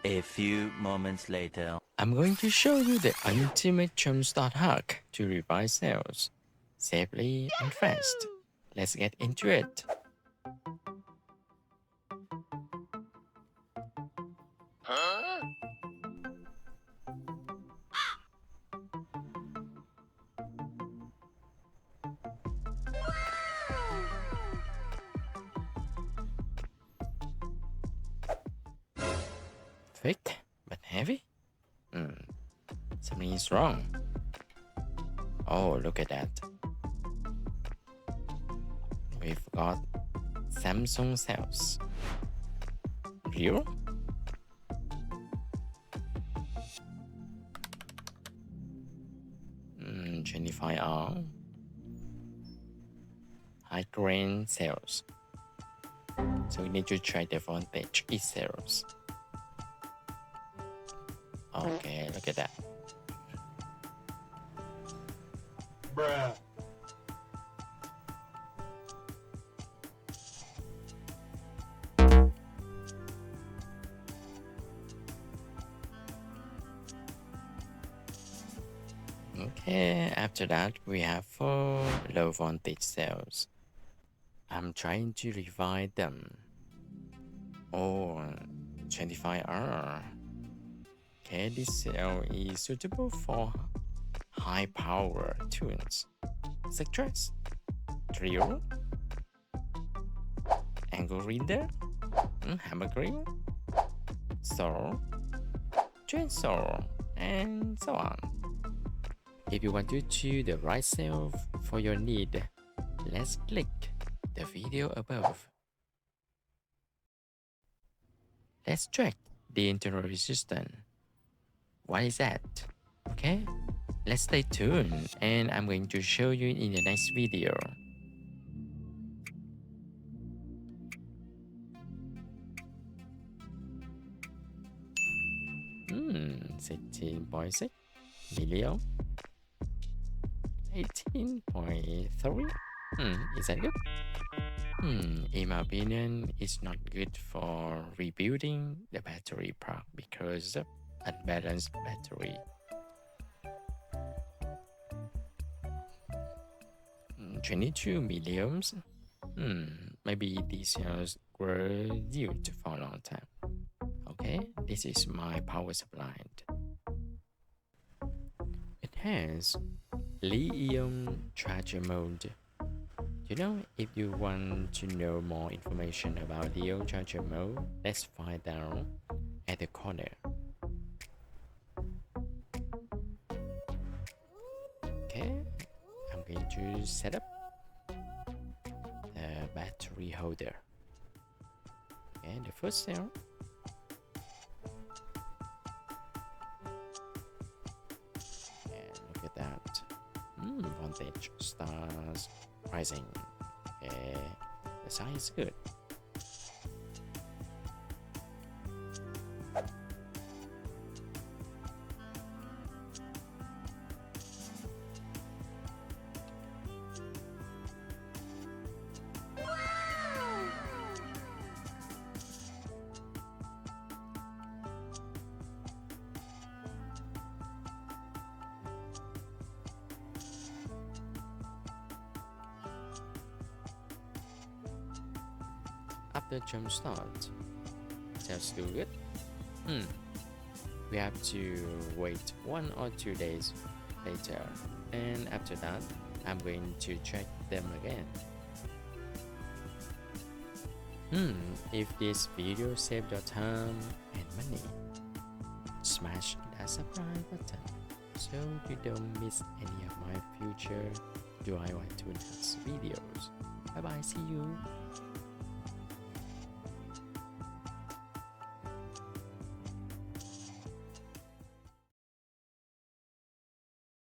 A few moments later. I'm going to show you the ultimate jumpstart hack to revive sales safely and fast. Let's get into it. Thick but heavy? Something is wrong. Oh, look at that. We've got Samsung sales. Real? Mm, 25R. High grain sales. So we need to try the voltage is sales. Okay, look at that. Bruh. Okay, after that we have 4 low voltage cells. I'm trying to revive them. Oh, 25R. Okay, this cell is suitable for high power tunes. Sectress, trio, angle reader, hammer grill, saw, chainsaw, and so on. If you want to choose the right cell for your need, let's click the video above. Let's check the internal resistance. What is that? Okay, let's stay tuned and I'm going to show you in the next video. Hmm, 16.6 million. 18.3. Is that good? In my opinion, it's not good for rebuilding the battery pack because of unbalanced battery. 22 millions. Maybe these cells were used for a long time. Okay, this is my power supply. It has lithium charger mode. If you want to know more information about lithium charger mode, let's find out at the corner. Okay, I'm going to set up the battery holder. And the first cell. And look at that. Voltage starts rising. Okay, the size is good. After jump start, sounds still good. We have to wait 1 or 2 days later, and after that, I'm going to check them again. If this video saved your time and money, smash that subscribe button so you don't miss any of my future Do I Want to Dance videos. Bye bye, see you.